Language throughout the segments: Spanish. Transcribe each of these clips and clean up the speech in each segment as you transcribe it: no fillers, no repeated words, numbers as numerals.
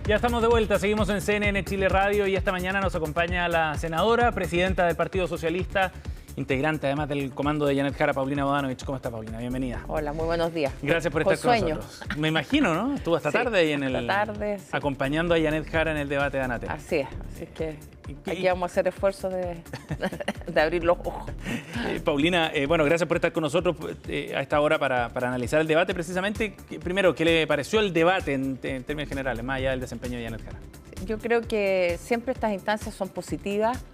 Ya estamos de vuelta, seguimos en CNN Chile Radio y esta mañana nos acompaña la senadora, presidenta del Partido Socialista, integrante además del comando de Janet Jara, Paulina Bodanovich. ¿Cómo está, Paulina? Bienvenida. Hola, muy buenos días. Gracias por estar con nosotros. Me imagino, ¿no? Estuvo hasta tarde ahí en el... tarde, sí. Acompañando a Janet Jara en el debate de Anatel. Así es que aquí vamos a hacer esfuerzos de abrir los ojos. Paulina, bueno, gracias por estar con nosotros a esta hora para analizar el debate. Precisamente, primero, ¿qué le pareció el debate en términos generales, más allá del desempeño de Janet Jara? Yo creo que siempre estas instancias son positivas,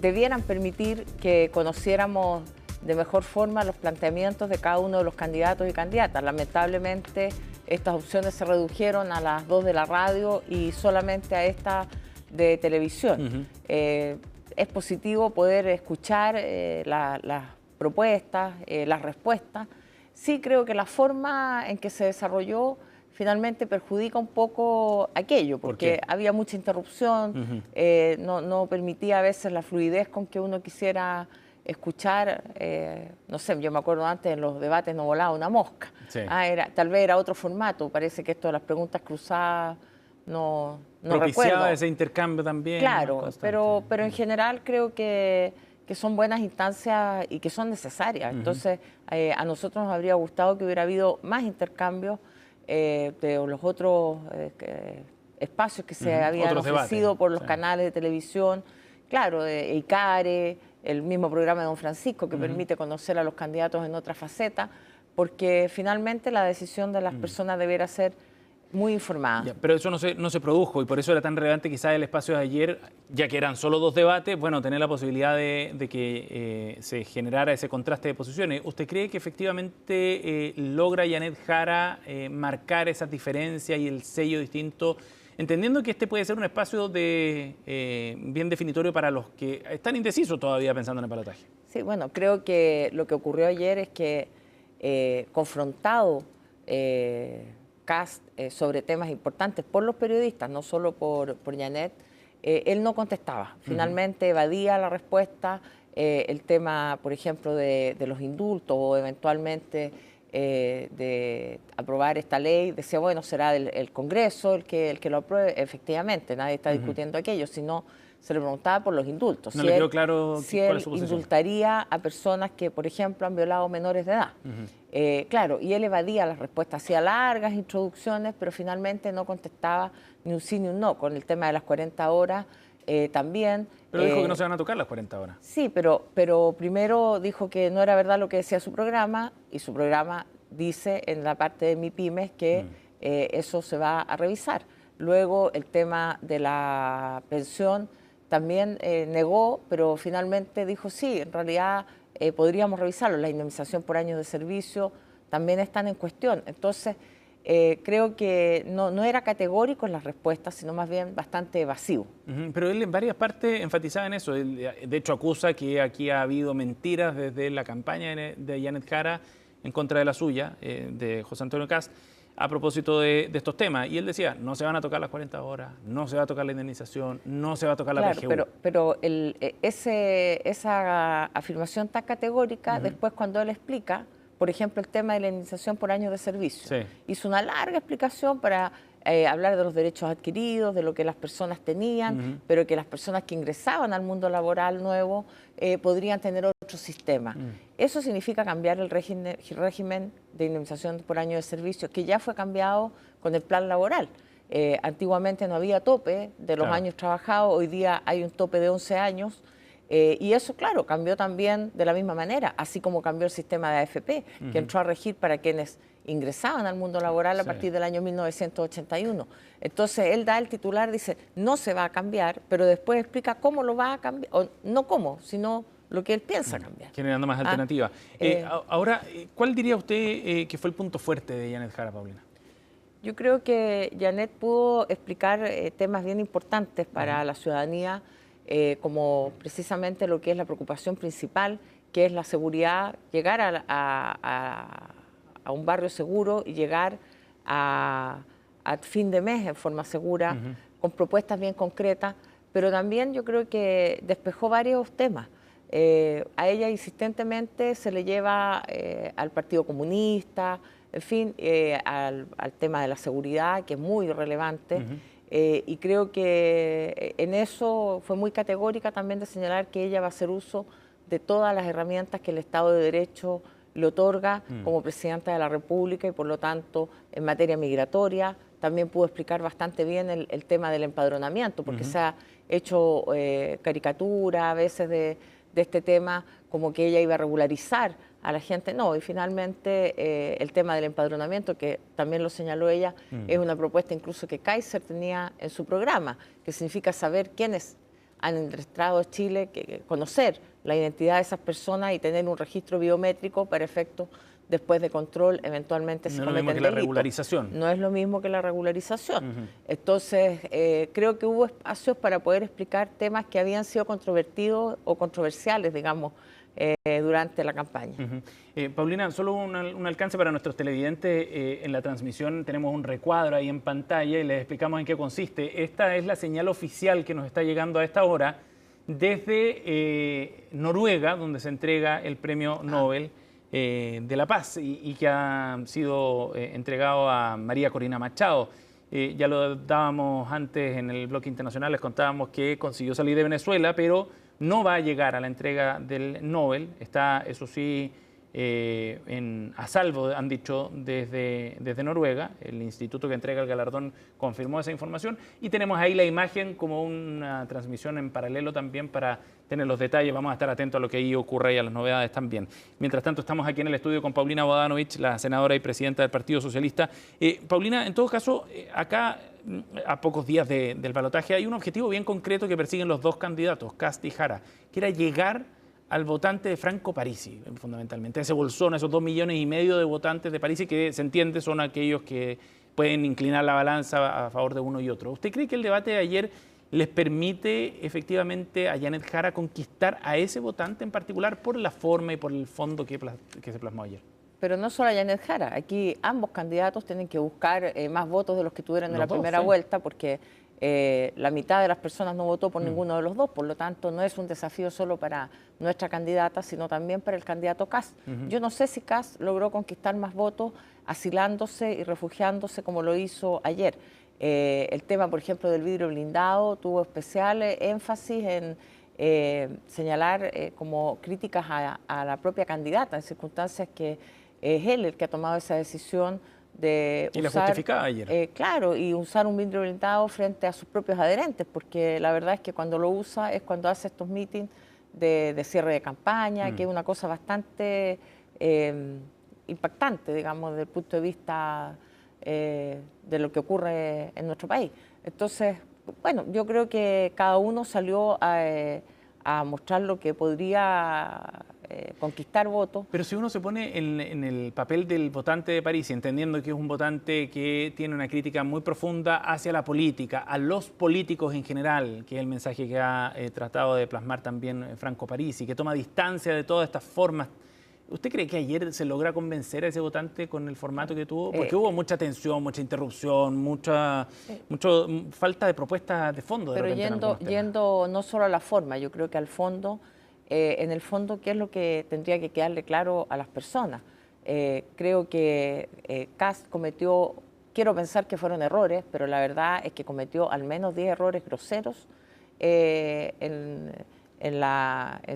debieran permitir que conociéramos de mejor forma los planteamientos de cada uno de los candidatos y candidatas. Lamentablemente, estas opciones se redujeron a las 2 de la radio y solamente a esta de televisión. Es positivo poder escuchar las propuestas, las respuestas. Sí creo que la forma en que se desarrolló finalmente perjudica un poco aquello, porque había mucha interrupción, no permitía a veces la fluidez con que uno quisiera escuchar. No sé, yo me acuerdo antes en los debates no volaba una mosca. Sí. Tal vez era otro formato, parece que esto de las preguntas cruzadas no recuerdo. Ese intercambio también. Claro, pero en general creo que son buenas instancias y que son necesarias. Entonces, a nosotros nos habría gustado que hubiera habido más intercambios de los otros espacios que se habían ofrecido por los canales de televisión. Claro, de ICARE, el mismo programa de Don Francisco que permite conocer a los candidatos en otra faceta, porque finalmente la decisión de las personas debiera ser muy informada. Ya, pero eso no se produjo y por eso era tan relevante quizás el espacio de ayer, ya que eran solo 2 debates, bueno, tener la posibilidad de que se generara ese contraste de posiciones. ¿Usted cree que efectivamente logra Janet Jara marcar esas diferencias y el sello distinto, entendiendo que este puede ser un espacio bien definitorio para los que están indecisos todavía pensando en el balotaje? Sí, bueno, creo que lo que ocurrió ayer es que confrontado sobre temas importantes por los periodistas, no solo por Janet, él no contestaba. Finalmente evadía la respuesta, el tema, por ejemplo, de los indultos o eventualmente de aprobar esta ley. Decía, bueno, será el Congreso el que lo apruebe. Efectivamente, nadie está discutiendo aquello, sino se le preguntaba por los indultos. No le quedó claro si él indultaría a personas que, por ejemplo, han violado menores de edad. Claro, y él evadía las respuestas, hacía largas introducciones, pero finalmente no contestaba ni un sí ni un no. Con el tema de las 40 horas también. Pero dijo que no se van a tocar las 40 horas. Sí, pero primero dijo que no era verdad lo que decía su programa, y su programa dice en la parte de MIPYMES que eso se va a revisar. Luego el tema de la pensión también negó, pero finalmente dijo sí, en realidad podríamos revisarlo. La indemnización por años de servicio también están en cuestión. Entonces, creo que no era categórico en las respuestas, sino más bien bastante evasivo. Pero él en varias partes enfatizaba en eso. Él, de hecho, acusa que aquí ha habido mentiras desde la campaña de Janet Jara en contra de la suya, de José Antonio Kast, a propósito de estos temas. Y él decía, no se van a tocar las 40 horas, no se va a tocar la indemnización, no se va a tocar la PGU. Pero esa afirmación tan categórica, después cuando él explica, por ejemplo, el tema de la indemnización por años de servicio, hizo una larga explicación para hablar de los derechos adquiridos, de lo que las personas tenían, pero que las personas que ingresaban al mundo laboral nuevo podrían tener otro sistema. Eso significa cambiar el régimen de indemnización por año de servicio, que ya fue cambiado con el plan laboral. Antiguamente no había tope de los años trabajados, hoy día hay un tope de 11 años, y eso, claro, cambió también de la misma manera, así como cambió el sistema de AFP, que entró a regir para quienes ingresaban al mundo laboral a partir del año 1981. Entonces, él da el titular, dice, no se va a cambiar, pero después explica cómo lo va a cambiar, o no cómo, sino lo que él piensa cambiar. Generando más alternativas. Ahora, ¿cuál diría usted que fue el punto fuerte de Janet Jara, Paulina? Yo creo que Janet pudo explicar temas bien importantes para la ciudadanía, como precisamente lo que es la preocupación principal, que es la seguridad, llegar a un barrio seguro y llegar a fin de mes en forma segura, con propuestas bien concretas, pero también yo creo que despejó varios temas. A ella insistentemente se le lleva al Partido Comunista, en fin, al tema de la seguridad, que es muy relevante. Y creo que en eso fue muy categórica también de señalar que ella va a hacer uso de todas las herramientas que el Estado de Derecho le otorga como presidenta de la República y por lo tanto en materia migratoria. También pudo explicar bastante bien el tema del empadronamiento, porque se ha hecho caricatura a veces de este tema como que ella iba a regularizar a la gente. No, y finalmente el tema del empadronamiento, que también lo señaló ella, es una propuesta incluso que Kaiser tenía en su programa, que significa saber quiénes han entrado a Chile, conocer la identidad de esas personas y tener un registro biométrico para efectos después de control, eventualmente se cometen delitos. No es lo mismo que la regularización. No es lo mismo que la regularización. Entonces, creo que hubo espacios para poder explicar temas que habían sido controvertidos o controversiales, digamos, durante la campaña. Paulina, solo un alcance para nuestros televidentes. En la transmisión tenemos un recuadro ahí en pantalla y les explicamos en qué consiste. Esta es la señal oficial que nos está llegando a esta hora desde Noruega, donde se entrega el premio Nobel de la Paz y que ha sido entregado a María Corina Machado. Ya lo dábamos antes en el bloque internacional, les contábamos que consiguió salir de Venezuela, pero no va a llegar a la entrega del Nobel. Está, eso sí, a salvo, han dicho desde Noruega. El instituto que entrega el galardón confirmó esa información y tenemos ahí la imagen como una transmisión en paralelo también para tener los detalles. Vamos a estar atentos a lo que ahí ocurre y a las novedades también. Mientras tanto, estamos aquí en el estudio con Paulina Bodanovich, la senadora y presidenta del Partido Socialista. Paulina, en todo caso, acá, a pocos días del balotaje, hay un objetivo bien concreto que persiguen los dos candidatos, Kast y Jara, que era llegar al votante de Franco Parisi, fundamentalmente, ese bolsón, esos 2,5 millones de votantes de Parisi que se entiende son aquellos que pueden inclinar la balanza a favor de uno y otro. ¿Usted cree que el debate de ayer les permite efectivamente a Janet Jara conquistar a ese votante en particular por la forma y por el fondo que se plasmó ayer? Pero no solo a Janet Jara, aquí ambos candidatos tienen que buscar más votos de los que tuvieron en la primera vuelta, porque la mitad de las personas no votó por ninguno de los dos, por lo tanto no es un desafío solo para nuestra candidata, sino también para el candidato Kast. Yo no sé si Kast logró conquistar más votos asilándose y refugiándose como lo hizo ayer. El tema, por ejemplo, del vidrio blindado tuvo especial énfasis en señalar como críticas a la propia candidata, en circunstancias que es él el que ha tomado esa decisión de usar... Y la justificaba ayer. Claro, y usar un vidrio blindado frente a sus propios adherentes, porque la verdad es que cuando lo usa es cuando hace estos mítines de cierre de campaña, que es una cosa bastante impactante, digamos, desde el punto de vista de lo que ocurre en nuestro país. Entonces, bueno, yo creo que cada uno salió a mostrar lo que podría conquistar votos. Pero si uno se pone en el papel del votante de París, entendiendo que es un votante que tiene una crítica muy profunda hacia la política, a los políticos en general, que es el mensaje que ha tratado de plasmar también Franco Parisi, que toma distancia de todas estas formas, ¿usted cree que ayer se logra convencer a ese votante con el formato que tuvo? Porque hubo mucha tensión, mucha interrupción, mucha falta de propuestas de fondo. Pero yendo no solo a la forma, yo creo que al fondo, en el fondo, ¿qué es lo que tendría que quedarle claro a las personas? Creo que Kast cometió, quiero pensar que fueron errores, pero la verdad es que cometió al menos 10 errores groseros en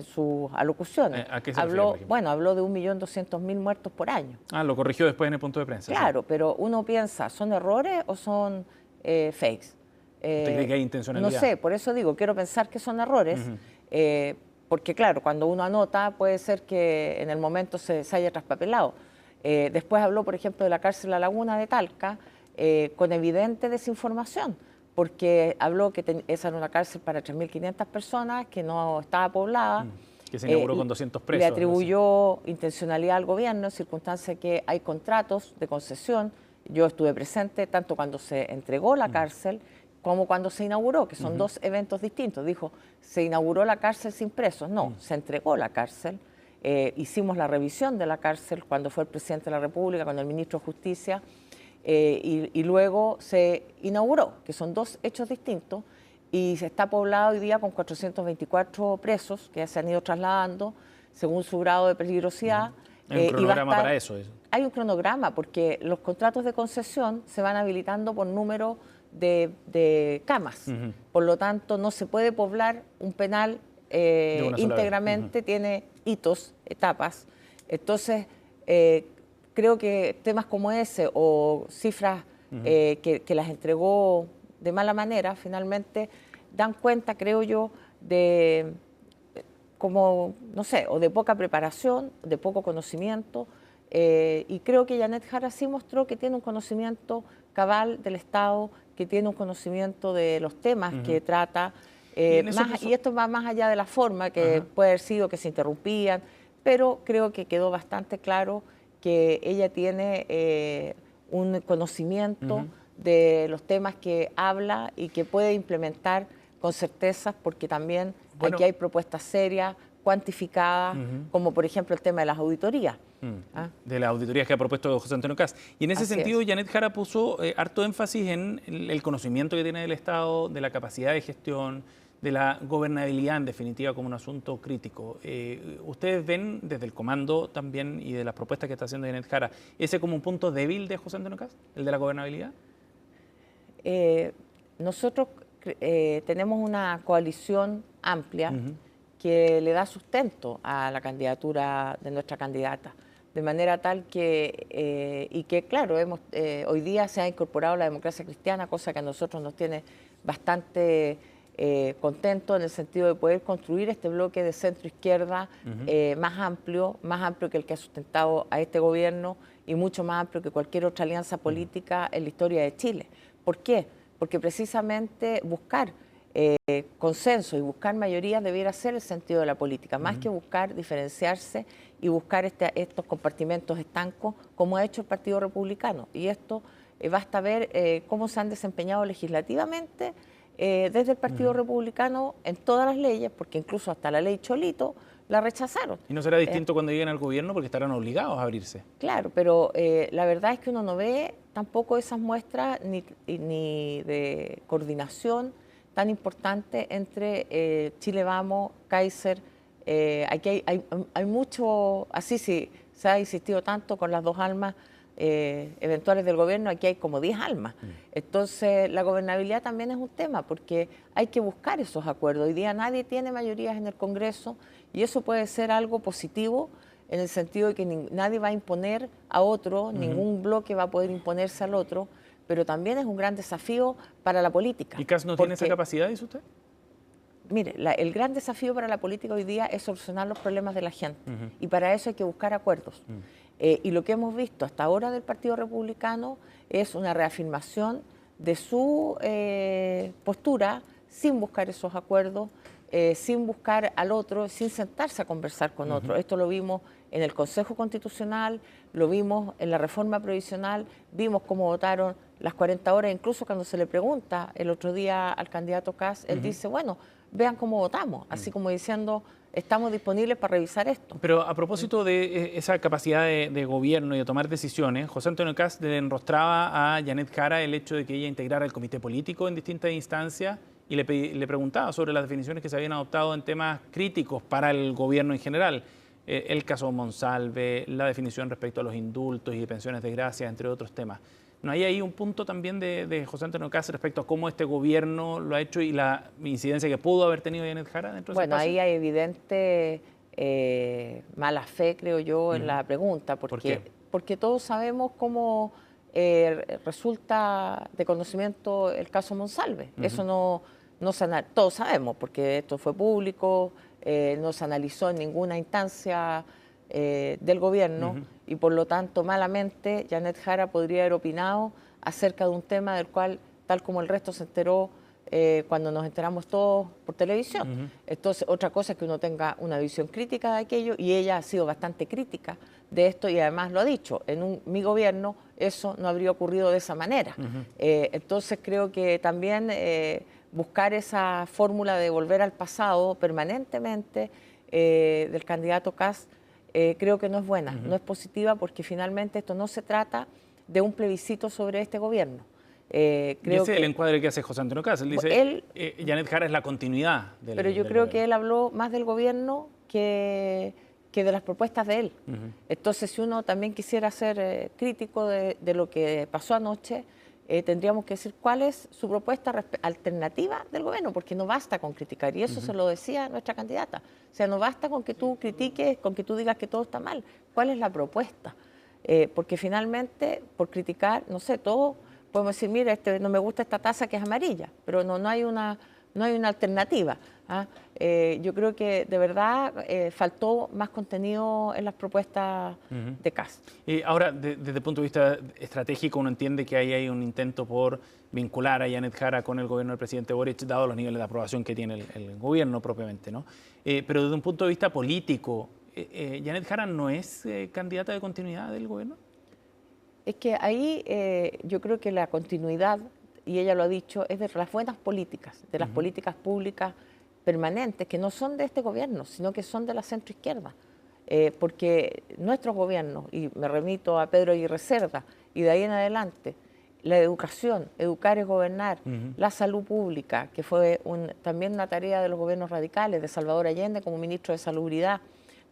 sus alocuciones. ¿A qué se refiere, habló de 1.200.000 muertos por año. Lo corrigió después en el punto de prensa. Claro, sí. Pero uno piensa, ¿son errores o son fakes? ¿Usted cree que hay intencionalidad? No sé, por eso digo, quiero pensar que son errores, porque claro, cuando uno anota puede ser que en el momento se haya traspapelado. Después habló, por ejemplo, de la cárcel La Laguna de Talca, con evidente desinformación, porque habló que esa era una cárcel para 3.500 personas, que no estaba poblada. Que se inauguró con 200 presos. Le atribuyó intencionalidad al gobierno en circunstancias que hay contratos de concesión. Yo estuve presente tanto cuando se entregó la cárcel como cuando se inauguró, que son dos eventos distintos. Dijo, se inauguró la cárcel sin presos. No, se entregó la cárcel. Hicimos la revisión de la cárcel cuando fue el presidente de la República, con el ministro de Justicia, y luego se inauguró, que son dos hechos distintos, y se está poblado hoy día con 424 presos que ya se han ido trasladando según su grado de peligrosidad. Hay un cronograma para eso. Hay un cronograma porque los contratos de concesión se van habilitando por número de camas. Por lo tanto, no se puede poblar un penal íntegramente, tiene hitos, etapas. Entonces, creo que temas como ese o cifras que las entregó de mala manera, finalmente dan cuenta, creo yo, de como, no sé, o de poca preparación, de poco conocimiento, y creo que Janet Jara sí mostró que tiene un conocimiento cabal del Estado, que tiene un conocimiento de los temas que trata, y esto va más allá de la forma, que puede haber sido que se interrumpían, pero creo que quedó bastante claro que ella tiene un conocimiento de los temas que habla y que puede implementar con certezas, porque también aquí hay propuestas serias, cuantificadas, como por ejemplo el tema de las auditorías. De las auditorías que ha propuesto José Antonio Kast. Y en ese sentido, Janet Jara puso harto énfasis en el conocimiento que tiene del Estado, de la capacidad de gestión, de la gobernabilidad, en definitiva, como un asunto crítico. ¿Ustedes ven desde el comando también y de las propuestas que está haciendo Janet Jara, ese como un punto débil de José Antonio Kast, el de la gobernabilidad? Nosotros tenemos una coalición amplia que le da sustento a la candidatura de nuestra candidata, de manera tal que, y que claro, hoy día se ha incorporado la democracia cristiana, cosa que a nosotros nos tiene bastante contento en el sentido de poder construir este bloque de centro-izquierda más amplio que el que ha sustentado a este gobierno y mucho más amplio que cualquier otra alianza política en la historia de Chile. ¿Por qué? Porque precisamente buscar consenso y buscar mayorías debiera ser el sentido de la política, más que buscar diferenciarse y buscar estos compartimentos estancos como ha hecho el Partido Republicano. Y esto basta ver cómo se han desempeñado legislativamente desde el Partido Republicano en todas las leyes, porque incluso hasta la ley Cholito la rechazaron. ¿Y no será distinto cuando lleguen al gobierno porque estarán obligados a abrirse? Claro, pero la verdad es que uno no ve tampoco esas muestras ni de coordinación tan importante entre Chile Vamos, Kaiser. Aquí hay mucho, así sí, se ha insistido tanto con las dos almas eventuales del gobierno, aquí hay como 10 almas. Entonces, la gobernabilidad también es un tema, porque hay que buscar esos acuerdos. Hoy día nadie tiene mayorías en el Congreso y eso puede ser algo positivo en el sentido de que nadie va a imponer a otro, ningún bloque va a poder imponerse al otro, pero también es un gran desafío para la política. ¿Y Kast no tiene esa capacidad, dice usted? Mire, el gran desafío para la política hoy día es solucionar los problemas de la gente y para eso hay que buscar acuerdos. Y lo que hemos visto hasta ahora del Partido Republicano es una reafirmación de su postura sin buscar esos acuerdos, sin buscar al otro, sin sentarse a conversar con otro. Esto lo vimos en el Consejo Constitucional, lo vimos en la reforma previsional, vimos cómo votaron las 40 horas, incluso cuando se le pregunta el otro día al candidato Kast, él dice, bueno, vean cómo votamos, así como diciendo, estamos disponibles para revisar esto. Pero a propósito de esa capacidad de gobierno y de tomar decisiones, José Antonio Kast le enrostraba a Janet Jara el hecho de que ella integrara el comité político en distintas instancias y le preguntaba sobre las definiciones que se habían adoptado en temas críticos para el gobierno en general. El caso Monsalve, la definición respecto a los indultos y pensiones de gracia, entre otros temas. ¿No hay ahí un punto también de José Antonio Kast respecto a cómo este gobierno lo ha hecho y la incidencia que pudo haber tenido Janet Jara dentro de ese espacio? Ahí hay evidente mala fe, creo yo, en la pregunta. ¿Por qué? Porque todos sabemos cómo resulta de conocimiento el caso Monsalve. Eso no se todos sabemos, porque esto fue público, no se analizó en ninguna instancia del gobierno y por lo tanto malamente Janet Jara podría haber opinado acerca de un tema del cual, tal como el resto se enteró cuando nos enteramos todos por televisión. Entonces, otra cosa es que uno tenga una visión crítica de aquello y ella ha sido bastante crítica de esto y además lo ha dicho, en mi gobierno eso no habría ocurrido de esa manera. Entonces, creo que también buscar esa fórmula de volver al pasado permanentemente del candidato Kast creo que no es buena, no es positiva porque finalmente esto no se trata de un plebiscito sobre este gobierno. Creo y ese es el encuadre que hace José Antonio Kast. Él dice, Janet Jara es la continuidad del Pero yo creo que él habló más del gobierno que de las propuestas de él. Entonces, si uno también quisiera ser crítico de lo que pasó anoche, tendríamos que decir cuál es su propuesta alternativa del gobierno, porque no basta con criticar, y eso se lo decía nuestra candidata. O sea, no basta con que tú critiques, con que tú digas que todo está mal. ¿Cuál es la propuesta? Porque finalmente, por criticar, no sé, todos podemos decir, mira, no me gusta esta taza que es amarilla, pero no hay una alternativa. Yo creo que de verdad faltó más contenido en las propuestas de Kast. Ahora, desde el punto de vista estratégico, uno entiende que ahí hay un intento por vincular a Janet Jara con el gobierno del presidente Boric, dado los niveles de aprobación que tiene el gobierno propiamente, ¿no? Pero desde un punto de vista político, ¿Janet Jara no es candidata de continuidad del gobierno? Es que ahí yo creo que la continuidad, y ella lo ha dicho, es de las buenas políticas, de las políticas públicas permanentes, que no son de este gobierno, sino que son de la centroizquierda. Porque nuestros gobiernos, y me remito a Pedro Aguirre Cerda, y de ahí en adelante, la educación, educar es gobernar, la salud pública, que fue también una tarea de los gobiernos radicales, de Salvador Allende como ministro de Salubridad,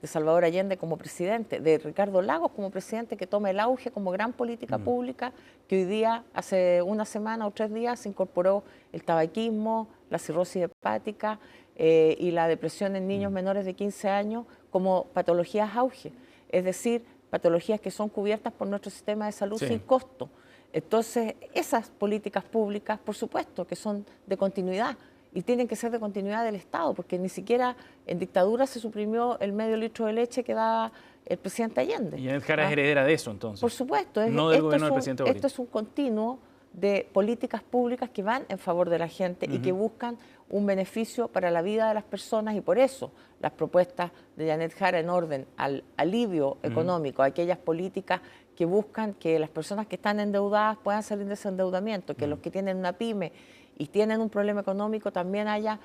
de Salvador Allende como presidente, de Ricardo Lagos como presidente, que toma el auge como gran política pública, que hoy día, hace una semana o 3 días, se incorporó el tabaquismo, la cirrosis hepática y la depresión en niños menores de 15 años como patologías auge, es decir, patologías que son cubiertas por nuestro sistema de salud sin costo. Entonces, esas políticas públicas, por supuesto, que son de continuidad, y tienen que ser de continuidad del Estado, porque ni siquiera en dictadura se suprimió el medio litro de leche que daba el presidente Allende. Y Janet Jara es heredera de eso, entonces. Por supuesto. No del gobierno del presidente Boric. Esto es un continuo de políticas públicas que van en favor de la gente y que buscan un beneficio para la vida de las personas, y por eso las propuestas de Janet Jara en orden al alivio económico, aquellas políticas que buscan que las personas que están endeudadas puedan salir de ese endeudamiento, que los que tienen una pyme y tienen un problema económico también haya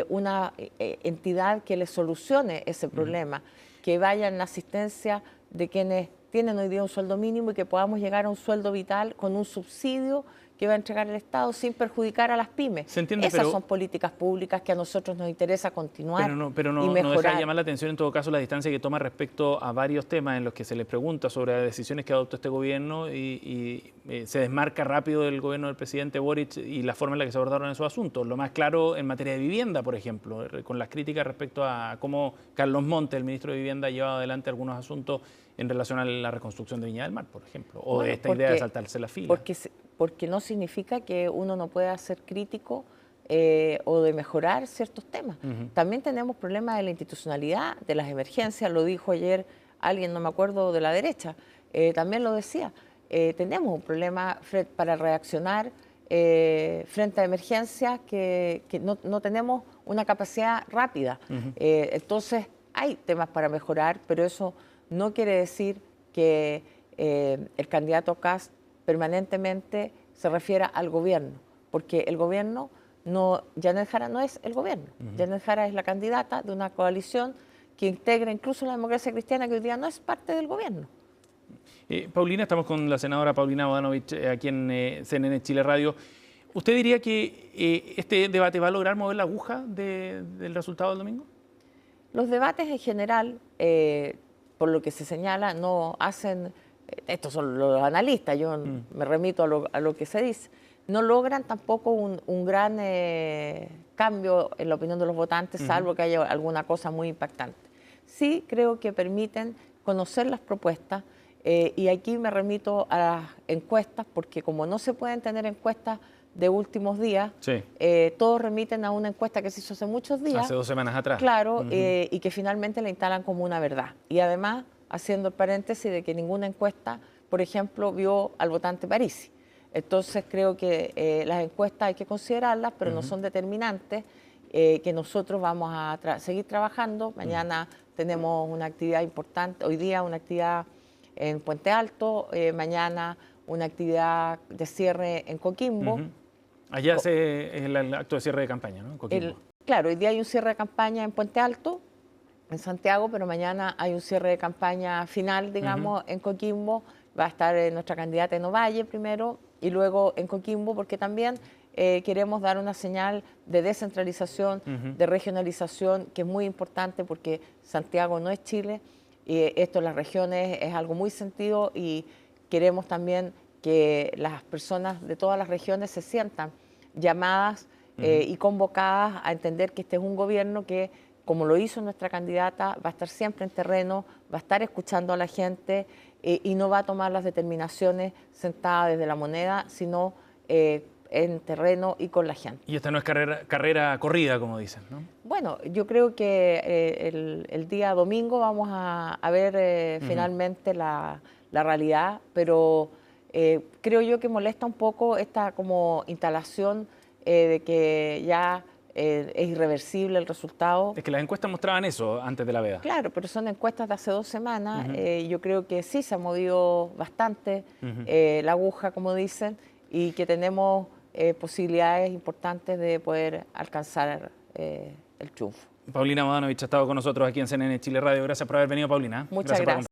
una entidad que les solucione ese problema, que vaya en la asistencia de quienes tienen hoy día un sueldo mínimo y que podamos llegar a un sueldo vital con un subsidio que va a entregar el Estado sin perjudicar a las pymes. Se entiende, Esas son políticas públicas que a nosotros nos interesa continuar pero no, y mejorar. No deja de llamar la atención en todo caso la distancia que toma respecto a varios temas en los que se les pregunta sobre las decisiones que adoptó este gobierno y se desmarca rápido del gobierno del presidente Boric y la forma en la que se abordaron esos asuntos. Lo más claro en materia de vivienda, por ejemplo, con las críticas respecto a cómo Carlos Montes, el ministro de Vivienda, ha llevado adelante algunos asuntos en relación a la reconstrucción de Viña del Mar, por ejemplo, o de esta idea de saltarse la fila. Porque no significa que uno no pueda ser crítico o de mejorar ciertos temas. También tenemos problemas de la institucionalidad, de las emergencias, lo dijo ayer alguien, no me acuerdo, de la derecha, también lo decía. Tenemos un problema para reaccionar frente a emergencias que no tenemos una capacidad rápida. Entonces, hay temas para mejorar, pero eso no quiere decir que el candidato Kast permanentemente se refiera al gobierno, porque el gobierno Janet Jara no es el gobierno. Janet Jara es la candidata de una coalición que integra incluso la democracia cristiana, que hoy día no es parte del gobierno. Paulina, estamos con la senadora Paulina Bodanovich aquí en CNN Chile Radio. ¿Usted diría que este debate va a lograr mover la aguja del resultado del domingo? Los debates en general, por lo que se señala, no hacen, estos son los analistas, yo me remito a lo que se dice, no logran tampoco un gran cambio en la opinión de los votantes, salvo que haya alguna cosa muy impactante. Sí creo que permiten conocer las propuestas, y aquí me remito a las encuestas, porque como no se pueden tener encuestas de últimos días, todos remiten a una encuesta que se hizo hace muchos días. Hace 2 semanas atrás. Claro, y que finalmente la instalan como una verdad. Y además, haciendo el paréntesis de que ninguna encuesta, por ejemplo, vio al votante Parisi. Entonces creo que las encuestas hay que considerarlas, pero no son determinantes, que nosotros vamos a seguir trabajando. Mañana tenemos una actividad importante, hoy día una actividad en Puente Alto, mañana una actividad de cierre en Coquimbo. Allá es el acto de cierre de campaña, ¿no? En Coquimbo. Claro, hoy día hay un cierre de campaña en Puente Alto, en Santiago, pero mañana hay un cierre de campaña final, digamos, en Coquimbo. Va a estar nuestra candidata en Ovalle primero y luego en Coquimbo, porque también queremos dar una señal de descentralización, de regionalización, que es muy importante porque Santiago no es Chile, y esto en las regiones es algo muy sentido, y queremos también que las personas de todas las regiones se sientan llamadas y convocadas a entender que este es un gobierno que, como lo hizo nuestra candidata, va a estar siempre en terreno, va a estar escuchando a la gente y no va a tomar las determinaciones sentada desde la moneda, sino en terreno y con la gente. Y esta no es carrera corrida, como dicen, ¿no? Bueno, yo creo que el día domingo vamos a ver finalmente la realidad, pero creo yo que molesta un poco esta como instalación de que ya es irreversible el resultado. Es que las encuestas mostraban eso antes de la veda. Claro, pero son encuestas de hace 2 semanas. Yo creo que sí se ha movido bastante la aguja, como dicen, y que tenemos posibilidades importantes de poder alcanzar el triunfo. Paulina Bodanovich ha estado con nosotros aquí en CNN Chile Radio. Gracias por haber venido, Paulina. Muchas gracias.